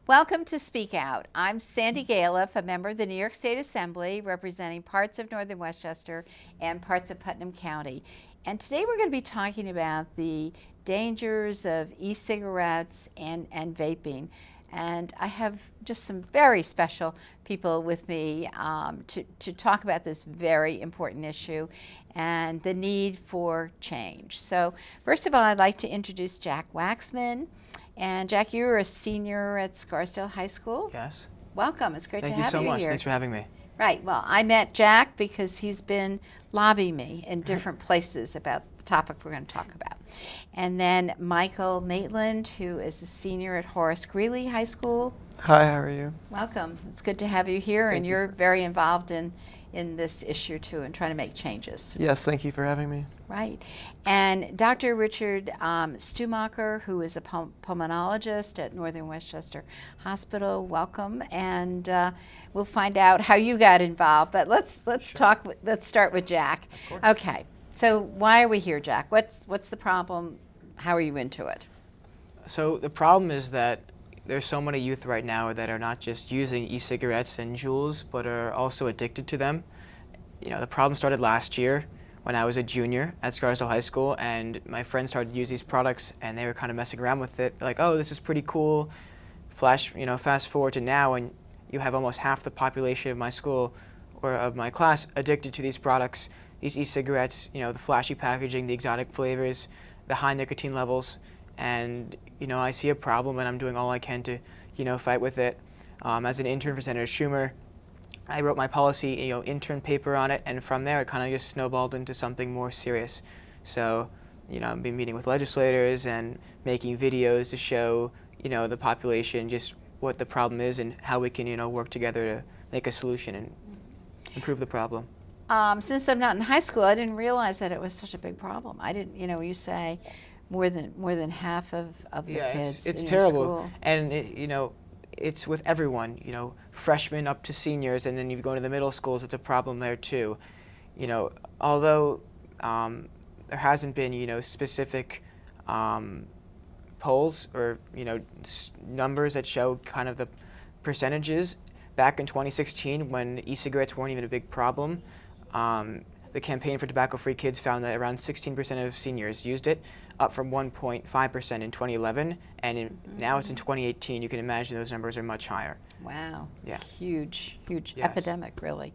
Welcome to Speak Out. I'm Sandy Galef, a member of the New York State Assembly representing parts of Northern Westchester and parts of Putnam County. And today we're going to be talking about the dangers of e-cigarettes and vaping. And I have just some very special people with me to talk about this very important issue and the need for change. So first of all, I'd like to introduce Jack Waxman. And Jack, you're a senior at Scarsdale High School. Yes. Welcome. It's great to have you here. Thank you so much. Thanks for having me. Right. Well, I met Jack because he's been lobbying me in different places about the topic we're going to talk about. And then Michael Maitland, who is a senior at Horace Greeley High School. Hi, how are you? Welcome. It's good to have you here, and you're very involved in this issue too and trying to make changes. Yes, thank you for having me. Right. And Dr. Richard Stumacher, who is a pulmonologist at Northern Westchester Hospital, welcome. And we'll find out how you got involved. But let's Sure. let's start with Jack. Okay. So why are we here, Jack? What's the problem? How are you into it? So the problem is that there's so many youth right now that are not just using e-cigarettes and Juuls, but are also addicted to them. You know, the problem started last year when I was a junior at Scarsdale High School, and my friends started to use these products, and they were kind of messing around with it. Like, oh, this is pretty cool. Fast forward to now, and you have almost half the population of my school or of my class addicted to these products, these e-cigarettes. You know, the flashy packaging, the exotic flavors, the high nicotine levels. And I see a problem, and I'm doing all I can to fight with it. As an intern for Senator Schumer, I wrote my policy intern paper on it, and from there it kind of just snowballed into something more serious. So I've been meeting with legislators and making videos to show the population just what the problem is and how we can work together to make a solution and improve the problem. Since I'm not in high school, I didn't realize that it was such a big problem. I didn't, you say more than half of the kids it's in terrible. your school. And it's with everyone, freshmen up to seniors, and then you go to the middle schools, it's a problem there too. Although there hasn't been specific polls or numbers that show kind of the percentages. Back in 2016, when e-cigarettes weren't even a big problem, the Campaign for Tobacco-Free Kids found that around 16% of seniors used it, up from 1.5% in 2011, and now it's in 2018. You can imagine those numbers are much higher. Wow. Yeah. Huge Yes. epidemic, really.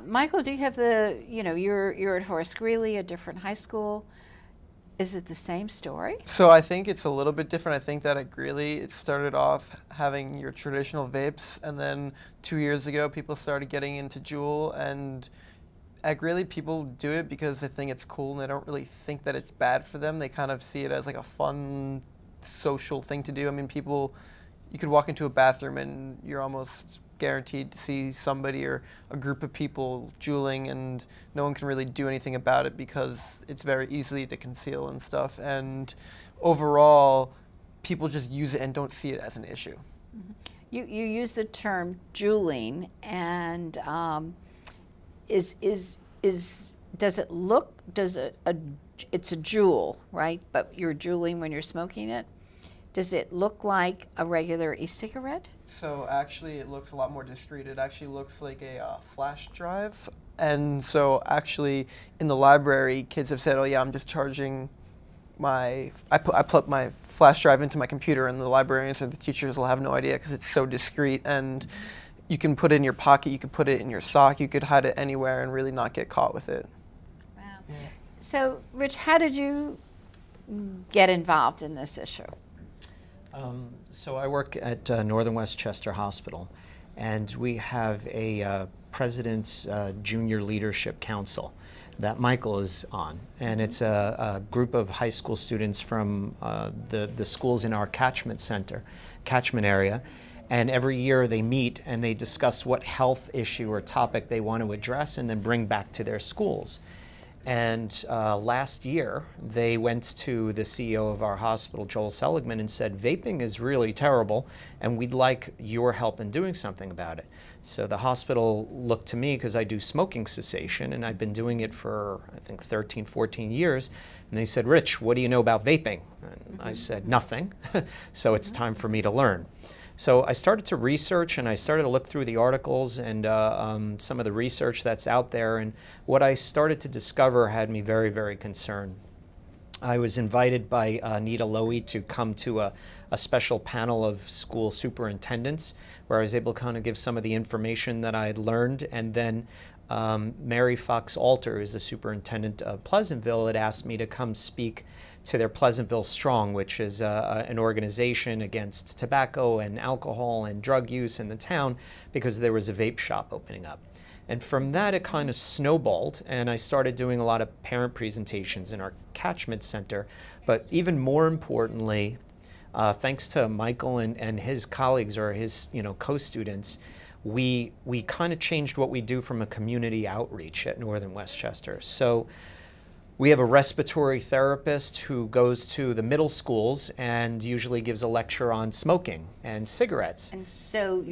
Michael, do you have you're at Horace Greeley, a different high school. Is it the same story? So I think it's a little bit different. I think that at Greeley, it started off having your traditional vapes, and then 2 years ago, people started getting into Juul, and at Greeley, people do it because they think it's cool and they don't really think that it's bad for them. They kind of see it as like a fun social thing to do. I mean, you could walk into a bathroom and you're almost guaranteed to see somebody or a group of people juuling, and no one can really do anything about it because it's very easy to conceal and stuff. And overall, people just use it and don't see it as an issue. Mm-hmm. You use the term juuling, and it's a Juul, right? But you're juuling when you're smoking it. Does it look like a regular e-cigarette? So actually it looks a lot more discreet. It actually looks like a flash drive. And so actually in the library, kids have said, oh yeah, I'm just charging I put my flash drive into my computer, and the librarians or the teachers will have no idea because it's so discreet. And you can put it in your pocket, you could put it in your sock, you could hide it anywhere and really not get caught with it. Wow. Yeah. So, Rich, how did you get involved in this issue? So I work at Northern Westchester Hospital, and we have a President's Junior Leadership Council that Michael is on. And it's a group of high school students from the schools in our catchment area. And every year they meet and they discuss what health issue or topic they want to address and then bring back to their schools. And last year, they went to the CEO of our hospital, Joel Seligman, and said, vaping is really terrible, and we'd like your help in doing something about it. So the hospital looked to me because I do smoking cessation, and I've been doing it for, I think, 13, 14 years. And they said, Rich, what do you know about vaping? And I said, nothing. So it's time for me to learn. So I started to research, and I started to look through the articles and some of the research that's out there, and what I started to discover had me very, very concerned. I was invited by Nita Lowy to come to a special panel of school superintendents where I was able to kind of give some of the information that I had learned, and then Mary Fox Alter, who's the superintendent of Pleasantville, had asked me to come speak to their Pleasantville Strong, which is an organization against tobacco and alcohol and drug use in the town, because there was a vape shop opening up. And from that, it kind of snowballed, and I started doing a lot of parent presentations in our catchment center. But even more importantly, thanks to Michael and his colleagues, or his co-students, we kind of changed what we do from a community outreach at Northern Westchester. So we have a respiratory therapist who goes to the middle schools and usually gives a lecture on smoking and cigarettes. And so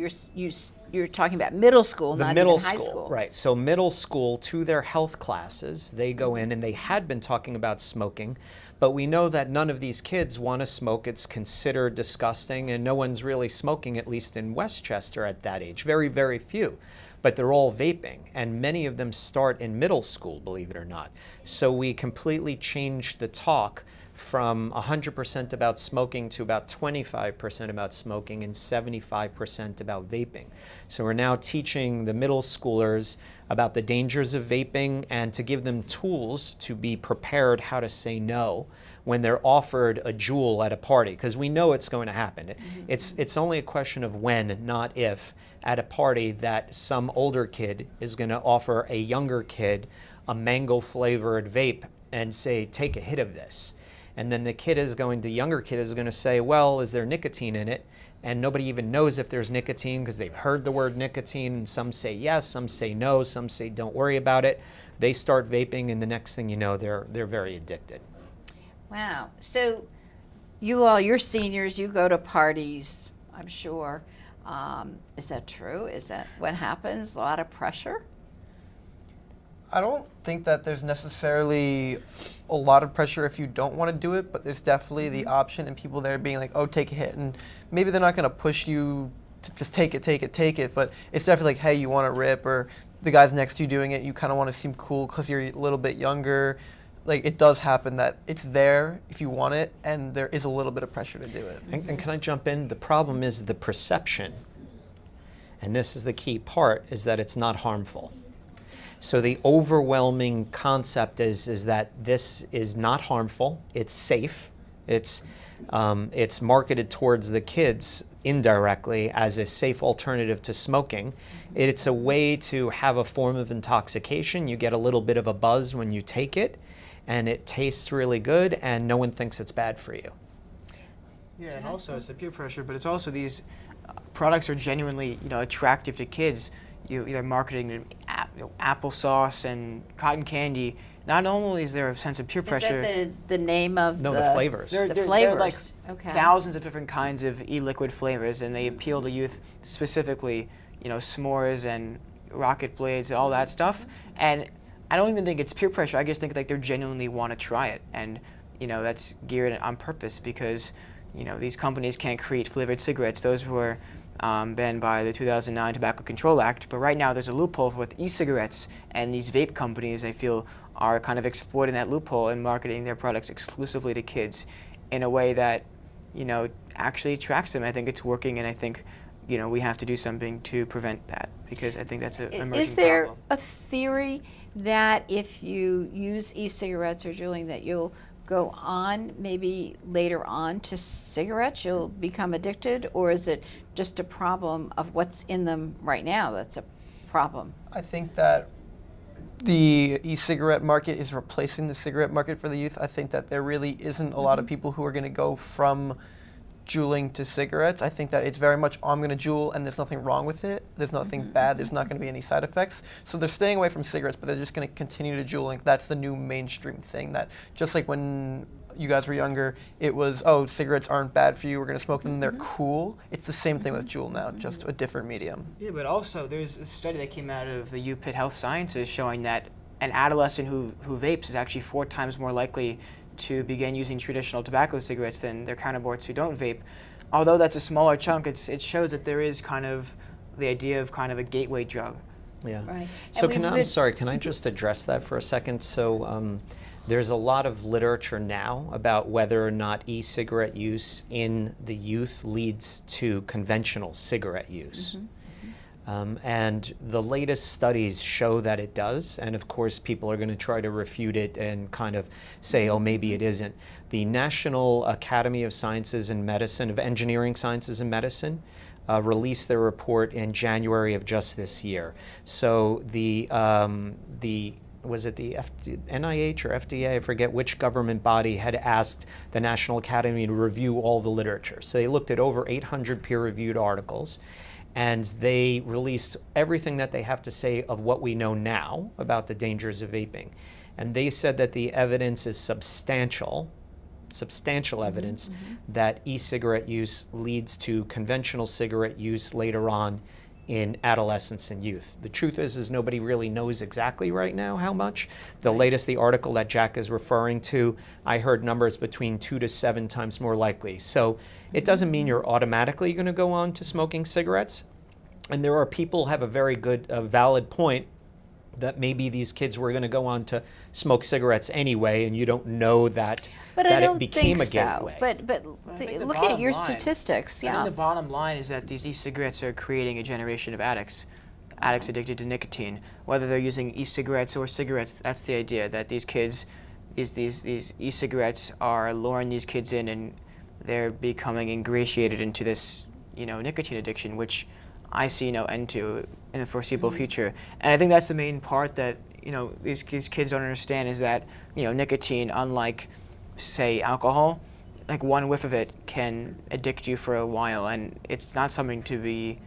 you're talking about middle school, not even high school. Right. So middle school, to their health classes, they go in, and they had been talking about smoking, but we know that none of these kids want to smoke. It's considered disgusting, and no one's really smoking, at least in Westchester at that age. Very, very few. But they're all vaping, and many of them start in middle school, believe it or not. So we completely changed the talk from 100% about smoking to about 25% about smoking and 75% about vaping. So we're now teaching the middle schoolers about the dangers of vaping, and to give them tools to be prepared how to say no when they're offered a Juul at a party, because we know it's going to happen. It's only a question of when, not if, at a party, that some older kid is going to offer a younger kid a mango flavored vape and say, take a hit of this. And then the younger kid is going to say, well, is there nicotine in it? And nobody even knows if there's nicotine, because they've heard the word nicotine. Some say yes, some say no, some say don't worry about it. They start vaping, and the next thing you know, they're very addicted. Wow. So you're seniors, you go to parties, I'm sure. Is that true? Is that what happens? A lot of pressure? I don't think that there's necessarily a lot of pressure if you don't want to do it, but there's definitely the option, and people there being like, oh, take a hit. And maybe they're not going to push you to just take it, but it's definitely like, hey, you want to rip, or the guy's next to you doing it, you kind of want to seem cool because you're a little bit younger. Like, it does happen that it's there if you want it, and there is a little bit of pressure to do it. And can I jump in? The problem is the perception, and this is the key part, is that it's not harmful. So the overwhelming concept is that this is not harmful, it's safe, it's marketed towards the kids indirectly as a safe alternative to smoking. It's a way to have a form of intoxication. You get a little bit of a buzz when you take it, and it tastes really good, and no one thinks it's bad for you. Yeah, and also it's the peer pressure, but it's also these products are genuinely, attractive to kids. They're marketing applesauce and cotton candy. Not only is there a sense of peer pressure. Is that the name of the flavors? The There flavors. are like Okay. thousands of different kinds of e-liquid flavors, and they appeal to youth specifically. S'mores and rocket blades and all that stuff. And I don't even think it's peer pressure. I just think like they genuinely want to try it, and that's geared on purpose, because these companies can't create flavored cigarettes. Those were banned by the 2009 Tobacco Control Act. But right now there's a loophole with e-cigarettes, and these vape companies, I feel, are kind of exploiting that loophole and marketing their products exclusively to kids in a way that actually attracts them. I think it's working, and I think we have to do something to prevent that, because I think that's an emerging Is there problem. a theory that if you use e-cigarettes or juuling, that you'll go on maybe later on to cigarettes, you'll become addicted, or is it just a problem of what's in them right now that's a problem? I think that the e-cigarette market is replacing the cigarette market for the youth. I think that there really isn't a lot of people who are going to go from juuling to cigarettes. I think that it's very much, I'm going to juul and there's nothing wrong with it. There's nothing bad. There's not going to be any side effects. So they're staying away from cigarettes, but they're just going to continue to juuling. That's the new mainstream thing, that just like when you guys were younger, it was, oh, cigarettes aren't bad for you, we're going to smoke them, they're cool. It's the same thing with Juul now, just a different medium. Yeah, but also there's a study that came out of the UPitt Health Sciences showing that an adolescent who vapes is actually 4 times more likely to begin using traditional tobacco cigarettes than their counterparts who don't vape. although that's a smaller chunk, it shows that there is kind of the idea of kind of a gateway drug. Yeah. Right. So And I'm sorry, can I just address that for a second? So there's a lot of literature now about whether or not e-cigarette use in the youth leads to conventional cigarette use. And the latest studies show that it does, and of course people are going to try to refute it and kind of say, oh, maybe it isn't. The National Academy of Sciences and Medicine, of Engineering Sciences and Medicine, released their report in January of just this year. So was it the NIH or FDA, I forget which government body, had asked the National Academy to review all the literature. So they looked at over 800 peer-reviewed articles, and they released everything that they have to say of what we know now about the dangers of vaping. And they said that the evidence is substantial evidence that e-cigarette use leads to conventional cigarette use later on in adolescence and youth. The truth is nobody really knows exactly right now how much. The article that Jack is referring to, I heard numbers between 2 to 7 times more likely. So it doesn't mean you're automatically going to go on to smoking cigarettes. And there are people who have a very good, valid point that maybe these kids were going to go on to smoke cigarettes anyway, and you don't know that it became a gateway. But I think the look at your bottom line- statistics. I Yeah. think the bottom line is that these e-cigarettes are creating a generation of addicts addicted to nicotine. Whether they're using e-cigarettes or cigarettes, that's the idea, that these kids, these e-cigarettes are luring these kids in, and they're becoming ingratiated into this, nicotine addiction, which I see no end to in the foreseeable future. And I think that's the main part that these kids don't understand, is that nicotine, unlike say alcohol, like one whiff of it can addict you for a while, and it's not something to be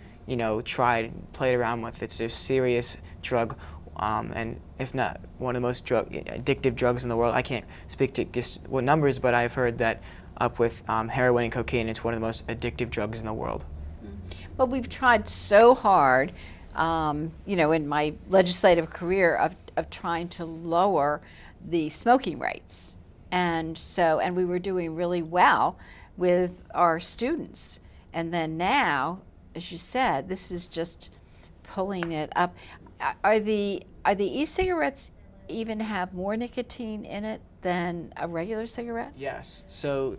tried, played around with. It's a serious drug, and if not one of the most addictive drugs in the world. I can't speak to just what numbers, but I've heard that up with heroin and cocaine, it's one of the most addictive drugs in the world. But we've tried so hard, in my legislative career of trying to lower the smoking rates. And we were doing really well with our students. And then now, as you said, this is just pulling it up. Are the e-cigarettes even have more nicotine in it than a regular cigarette? Yes. So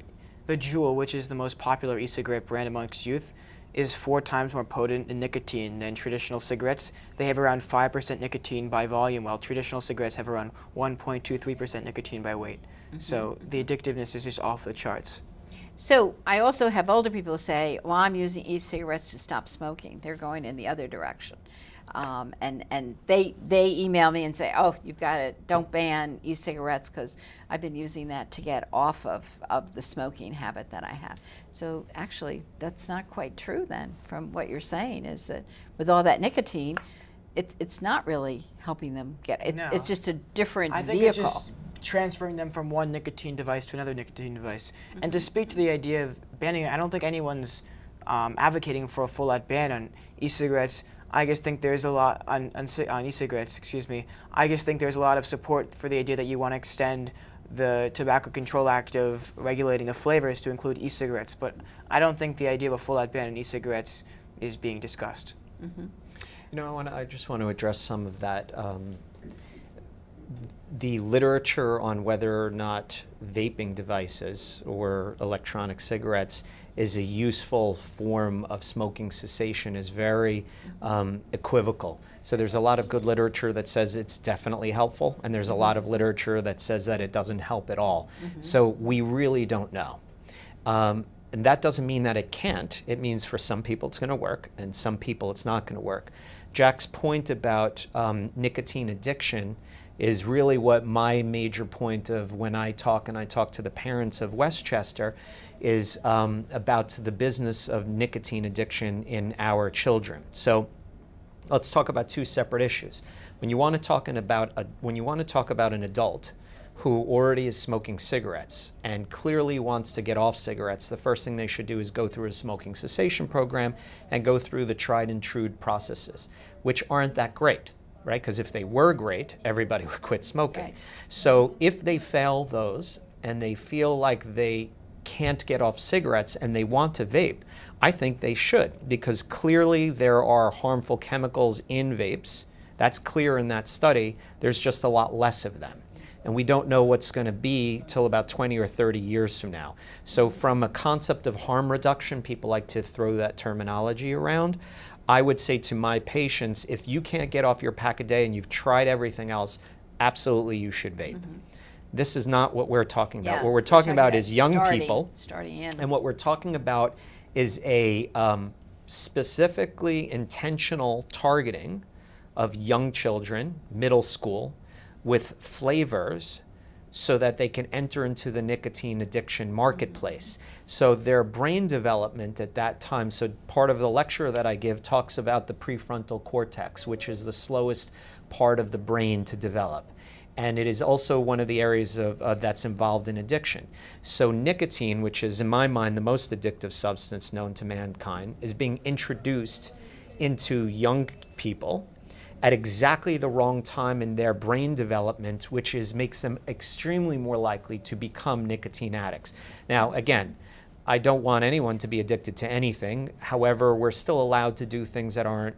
the Juul, which is the most popular e-cigarette brand amongst youth, is 4 times more potent in nicotine than traditional cigarettes. They have around 5% nicotine by volume, while traditional cigarettes have around 1.23% nicotine by weight. So the addictiveness is just off the charts. So I also have older people who say, well, I'm using e-cigarettes to stop smoking. They're going in the other direction. And they email me and say, oh, don't ban e-cigarettes, because I've been using that to get off of the smoking habit that I have. So actually, that's not quite true then, from what you're saying, is that with all that nicotine, it's not really helping them get it. No. It's just a different I think vehicle. it's just transferring them from one nicotine device to another nicotine device. And to speak to the idea of banning it, I don't think anyone's advocating for a full-out ban on e-cigarettes. I just think there's a lot on e-cigarettes, excuse me. I just think there's a lot of support for the idea that you want to extend the Tobacco Control Act of regulating the flavors to include e-cigarettes, but I don't think the idea of a full-out ban on e-cigarettes is being discussed. I just want to address some of that. The literature on whether or not vaping devices or electronic cigarettes is a useful form of smoking cessation is very equivocal. So there's a lot of good literature that says it's definitely helpful, and there's a lot of literature that says that it doesn't help at all. So we really don't know. And that doesn't mean that it can't. It means for some people it's going to work, and some people it's not going to work. Jack's point about nicotine addiction is really what my major point of when I talk to the parents of Westchester is about the business of nicotine addiction in our children. So let's talk about 2 separate issues. When you want to talk about an adult who already is smoking cigarettes and clearly wants to get off cigarettes, the first thing they should do is go through a smoking cessation program and go through the tried and true processes, which aren't that great, right? Because if they were great, everybody would quit smoking. Right. So if they fail those and they feel like they can't get off cigarettes and they want to vape, I think they should, because clearly there are harmful chemicals in vapes. That's clear in that study. There's just a lot less of them. And we don't know what's going to be till about 20 or 30 years from now. So from a concept of harm reduction, people like to throw that terminology around. I would say to my patients, if you can't get off your pack a day and you've tried everything else, absolutely you should vape. This is not what we're talking about. Yeah, What we're talking about is young starting- people. starting in. And what we're talking about is a specifically intentional targeting of young children, middle school, with flavors so that they can enter into the nicotine addiction marketplace. So their brain development at that time, so part of the lecture that I give talks about the prefrontal cortex, which is the slowest part of the brain to develop. And it is also one of the areas that's involved in addiction. So nicotine, which is in my mind the most addictive substance known to mankind, is being introduced into young people at exactly the wrong time in their brain development, which makes them extremely more likely to become nicotine addicts. Now, again, I don't want anyone to be addicted to anything. However, we're still allowed to do things that aren't,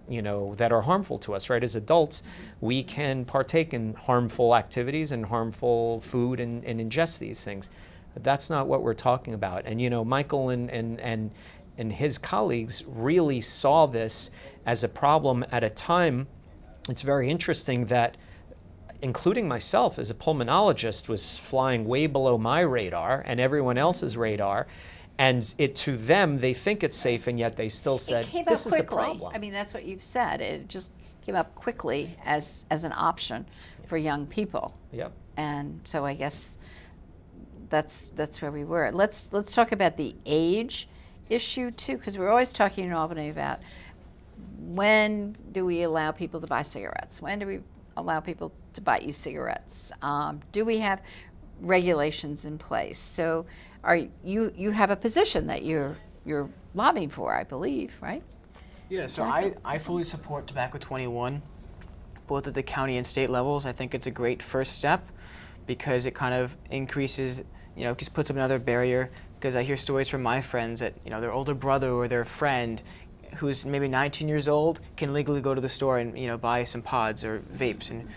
that are harmful to us, right? As adults, we can partake in harmful activities and harmful food and ingest these things. But that's not what we're talking about. And, Michael and his colleagues really saw this as a problem at a time. It's very interesting that, including myself as a pulmonologist, was flying way below my radar and everyone else's radar. And to them, they think it's safe, and yet they still said, this is a problem. I mean, that's what you've said. It just came up quickly as an option for young people. Yep. And so I guess that's where we were. Let's talk about the age issue too, because we're always talking in Albany about when do we allow people to buy cigarettes? When do we allow people to buy e-cigarettes? Do we have regulations in place? So you have a position that you're lobbying for, I believe, right? Yeah, so I fully support Tobacco 21, both at the county and state levels. I think it's a great first step because it kind of increases, just puts up another barrier, because I hear stories from my friends that, their older brother or their friend who's maybe 19 years old can legally go to the store and, buy some pods or vapes and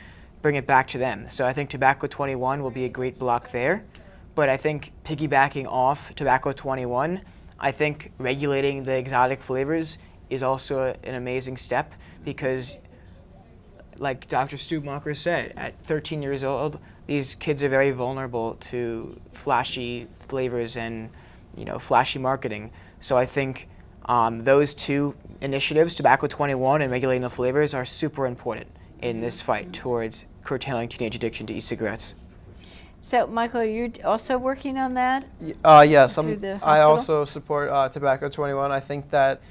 bring it back to them. So I think Tobacco 21 will be a great block there. But I think piggybacking off Tobacco 21, I think regulating the exotic flavors is also an amazing step, because like Dr. Stumacher said, at 13 years old, these kids are very vulnerable to flashy flavors and, flashy marketing. So I think those two initiatives, Tobacco 21 and regulating the flavors, are super important in this fight towards curtailing teenage addiction to e-cigarettes. So, Michael, are you also working on that? Yes, through the I hospital? also support Tobacco 21. I think that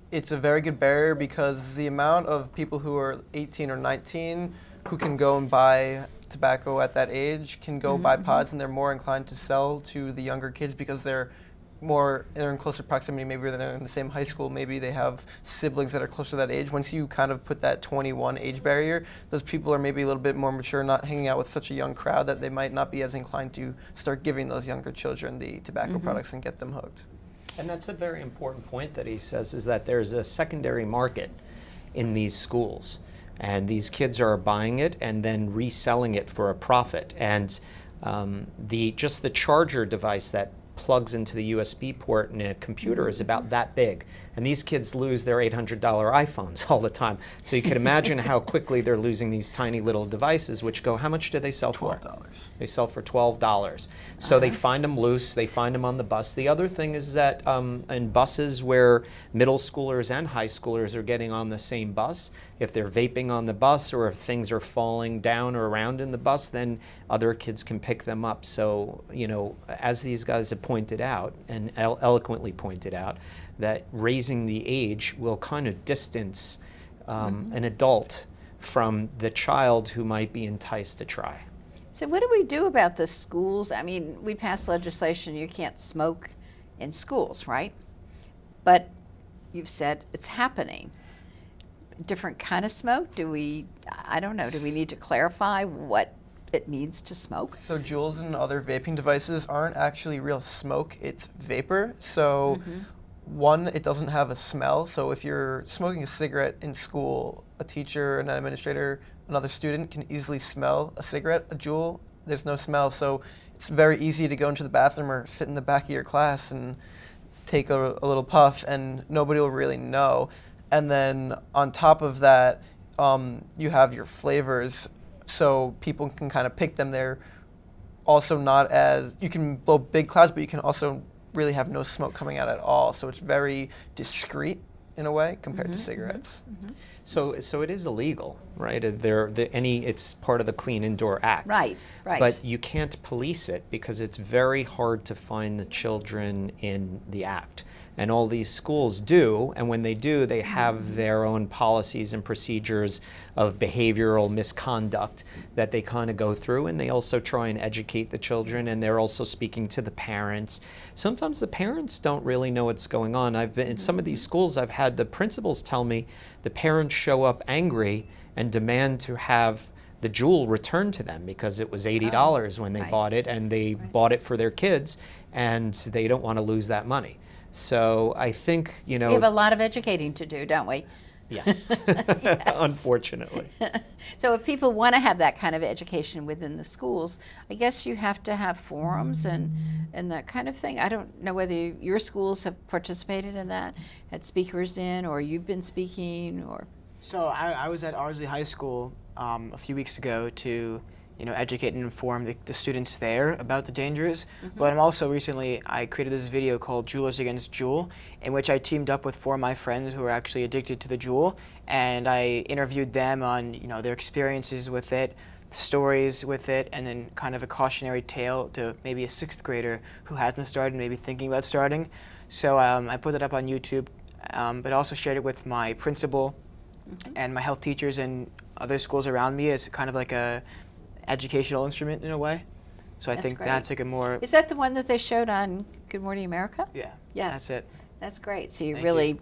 it's a very good barrier, because the amount of people who are 18 or 19 who can go and buy tobacco at that age can go buy pods, and they're more inclined to sell to the younger kids because they're in closer proximity. Maybe they're in the same high school, maybe they have siblings that are close to that age. Once you kind of put that 21 age barrier, those people are maybe a little bit more mature, not hanging out with such a young crowd, that they might not be as inclined to start giving those younger children the tobacco products and get them hooked. And that's a very important point that he says, is that there's a secondary market in these schools. And these kids are buying it and then reselling it for a profit. And the charger device that plugs into the USB port in a computer is about that big. And these kids lose their $800 iPhones all the time. So you can imagine how quickly they're losing these tiny little devices, which go, how much do they sell for? $12. They sell for $12. So they find them loose, they find them on the bus. The other thing is that in buses where middle schoolers and high schoolers are getting on the same bus, if they're vaping on the bus or if things are falling down or around in the bus, then other kids can pick them up. So, as these guys have pointed out, and eloquently pointed out, that raising the age will kind of distance an adult from the child who might be enticed to try. So what do we do about the schools? I mean, we passed legislation, you can't smoke in schools, right? But you've said it's happening. Different kind of smoke? I don't know, do we need to clarify what it means to smoke? So Juuls and other vaping devices aren't actually real smoke, it's vapor. So one, it doesn't have a smell. So if you're smoking a cigarette in school, a teacher, an administrator, another student can easily smell a cigarette. A Juul, there's no smell. So it's very easy to go into the bathroom or sit in the back of your class and take a little puff and nobody will really know. And then on top of that, you have your flavors, so people can kind of pick them. They're also not as, you can blow big clouds, but you can also really have no smoke coming out at all. So it's very discreet in a way compared to cigarettes. So it is illegal, right? It's part of the Clean Indoor Act. Right, right. But you can't police it because it's very hard to find the children in the act. And all these schools do, and when they do, they have their own policies and procedures of behavioral misconduct that they kind of go through, and they also try and educate the children, and they're also speaking to the parents. Sometimes the parents don't really know what's going on. I've been in some of these schools, I've had the principals tell me the parents show up angry and demand to have the Juul returned to them because it was $80 when they bought it, and they bought it for their kids, and they don't want to lose that money. So I think, We have a lot of educating to do, don't we? Yes, unfortunately. So if people want to have that kind of education within the schools, I guess you have to have forums and that kind of thing. I don't know whether your schools have participated in that, had speakers in, or you've been speaking, or... So I was at Ardsley High School a few weeks ago to educate and inform the students there about the dangers. But I'm also I created this video called Juulers Against Juul, in which I teamed up with 4 of my friends who are actually addicted to the Juul, and I interviewed them on their experiences with it, stories with it, and then kind of a cautionary tale to maybe a 6th grader who hasn't started, maybe thinking about starting. So I put it up on YouTube, but also shared it with my principal and my health teachers and other schools around me as kind of like a educational instrument in a way. So I think great. that's like a more... Is that the one that they showed on Good Morning America? Yeah. Yes. That's it. That's great. So you Thank really,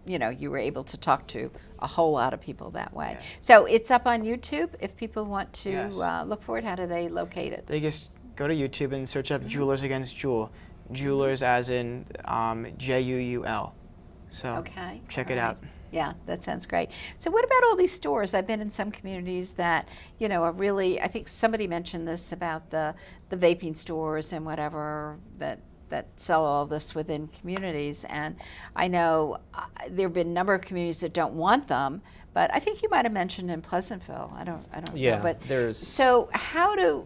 you were able to talk to a whole lot of people that way. Yeah. So it's up on YouTube. If people want to Yes. look for it, how do they locate it? They just go to YouTube and search up Juulers Against Juul. Juulers as in Juul. So Okay. check All it right. out. Yeah, that sounds great. So what about all these stores? I've been in some communities that, are really, I think somebody mentioned this about the vaping stores and whatever that sell all this within communities. And I know there have been a number of communities that don't want them, but I think you might have mentioned in Pleasantville. I don't Yeah, know. But there's... So I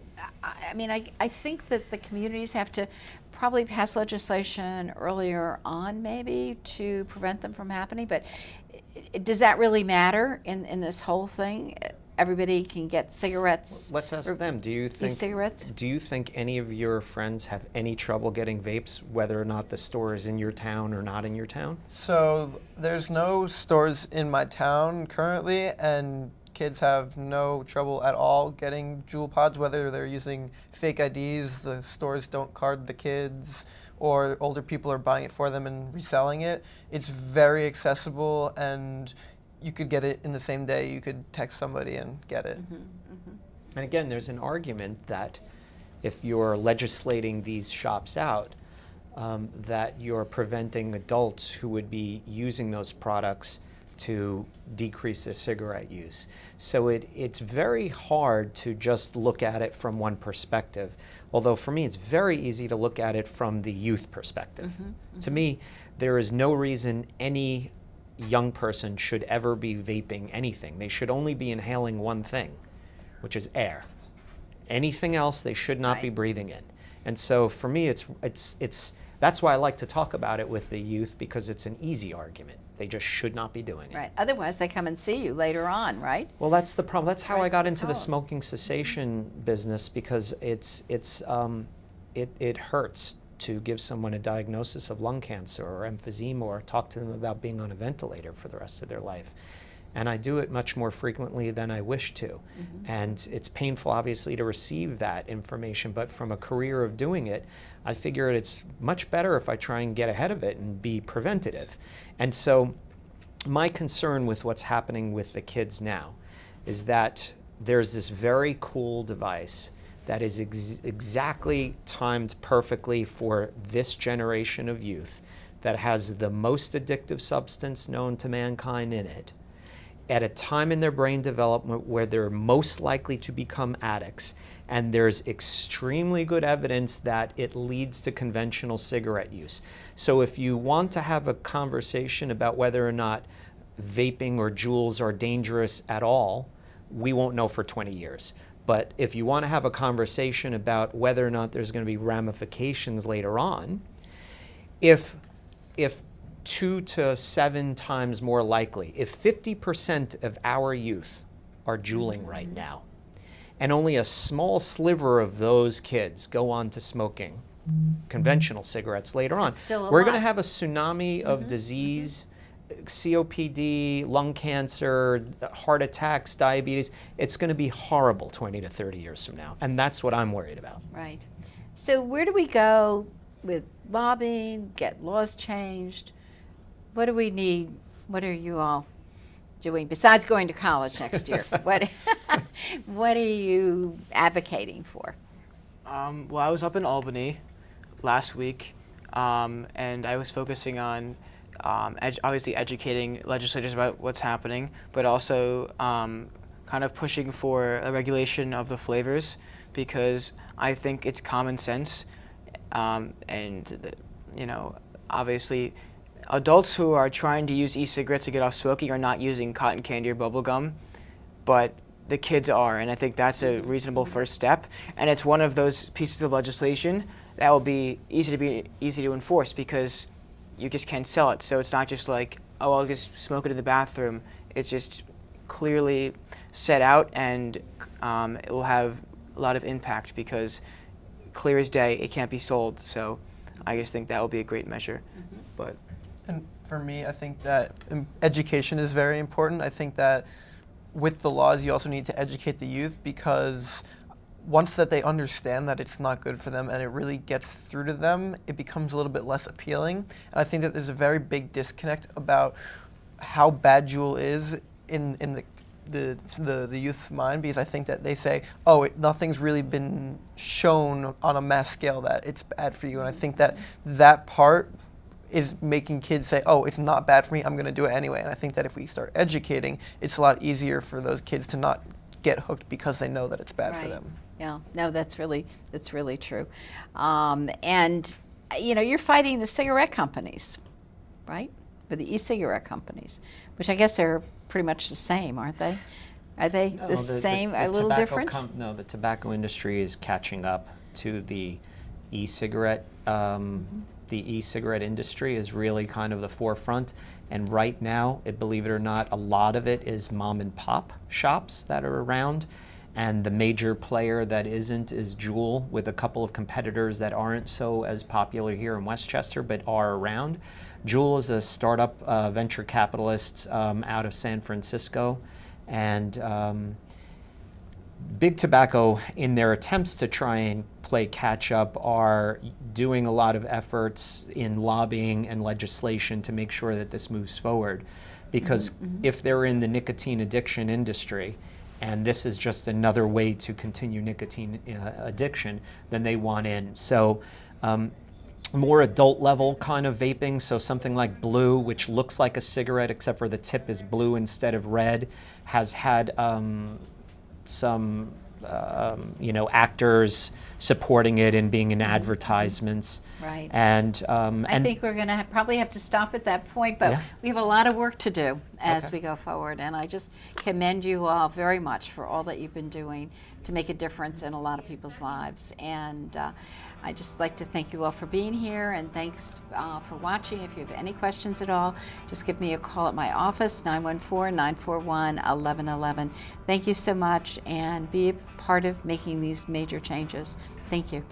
think that the communities have to probably pass legislation earlier on maybe to prevent them from happening, but does that really matter in this whole thing? Everybody can get cigarettes. Let's ask them. Do you think any of your friends have any trouble getting vapes, whether or not the store is in your town or not in your town? So there's no stores in my town currently, and kids have no trouble at all getting Juul pods, whether they're using fake IDs, the stores don't card the kids, or older people are buying it for them and reselling it. It's very accessible, and you could get it in the same day. You could text somebody and get it. And again, there's an argument that if you're legislating these shops out, that you're preventing adults who would be using those products to decrease their cigarette use. So it's very hard to just look at it from one perspective, although for me it's very easy to look at it from the youth perspective. To me, there is no reason any young person should ever be vaping anything. They should only be inhaling one thing, which is air. Anything else they should not be breathing in. And so for me, that's why I like to talk about it with the youth, because it's an easy argument. They just should not be doing it. Right. Otherwise, they come and see you later on, right? Well, that's the problem. That's how I got into the problem. smoking cessation business, because it hurts to give someone a diagnosis of lung cancer or emphysema or talk to them about being on a ventilator for the rest of their life. And I do it much more frequently than I wish to. And it's painful, obviously, to receive that information, but from a career of doing it, I figure it's much better if I try and get ahead of it and be preventative. And so my concern with what's happening with the kids now is that there's this very cool device that is exactly timed perfectly for this generation of youth, that has the most addictive substance known to mankind in it, at a time in their brain development where they're most likely to become addicts. And there's extremely good evidence that it leads to conventional cigarette use. So if you want to have a conversation about whether or not vaping or Juuls are dangerous at all, we won't know for 20 years. But if you want to have a conversation about whether or not there's going to be ramifications later on, if 2 to 7 times more likely, if 50% of our youth are Juuling right now, and only a small sliver of those kids go on to smoking conventional cigarettes later on, we're going to have a tsunami of disease, COPD, lung cancer, heart attacks, diabetes. It's going to be horrible 20 to 30 years from now. And that's what I'm worried about. Right. So where do we go with lobbying, get laws changed? What do we need? What are you all doing besides going to college next year? What are you advocating for? Well, I was up in Albany last week, and I was focusing on obviously educating legislators about what's happening, but also kind of pushing for a regulation of the flavors, because I think it's common sense, obviously adults who are trying to use e-cigarettes to get off smoking are not using cotton candy or bubble gum, but the kids are, and I think that's a reasonable first step. And it's one of those pieces of legislation that will be easy to enforce, because you just can't sell it. So it's not just like, oh, I'll just smoke it in the bathroom. It's just clearly set out, and it will have a lot of impact, because clear as day, it can't be sold. So I just think that will be a great measure. And for me, I think that education is very important. I think that with the laws, you also need to educate the youth, because once that they understand that it's not good for them and it really gets through to them, it becomes a little bit less appealing. And I think that there's a very big disconnect about how bad Juul is in the youth's mind, because I think that they say, oh, nothing's really been shown on a mass scale that it's bad for you. And I think that that part is making kids say, oh, it's not bad for me, I'm going to do it anyway. And I think that if we start educating, it's a lot easier for those kids to not get hooked because they know that it's bad for them. Yeah, no, that's really true. And you're fighting the cigarette companies, right? For the e-cigarette companies, which I guess are pretty much the same, aren't they? Are they the same, a little different? No, the tobacco industry is catching up to the e-cigarette. The e-cigarette industry is really kind of the forefront. And right now, believe it or not, a lot of it is mom and pop shops that are around. And the major player that isn't is Juul, with a couple of competitors that aren't so as popular here in Westchester, but are around. Juul is a startup venture capitalist out of San Francisco. And Big Tobacco, in their attempts to try and play catch up, are doing a lot of efforts in lobbying and legislation to make sure that this moves forward. Because if they're in the nicotine addiction industry, and this is just another way to continue nicotine addiction, then they want in. So more adult level kind of vaping, so something like blue, which looks like a cigarette except for the tip is blue instead of red, has had some actors supporting it and being in advertisements. Right. And I think we're going to probably have to stop at that point, but we have a lot of work to do as we go forward. And I just commend you all very much for all that you've been doing to make a difference in a lot of people's lives. And I just like to thank you all for being here, and thanks for watching. If you have any questions at all, just give me a call at my office, 914-941-1111. Thank you so much, and be a part of making these major changes. Thank you.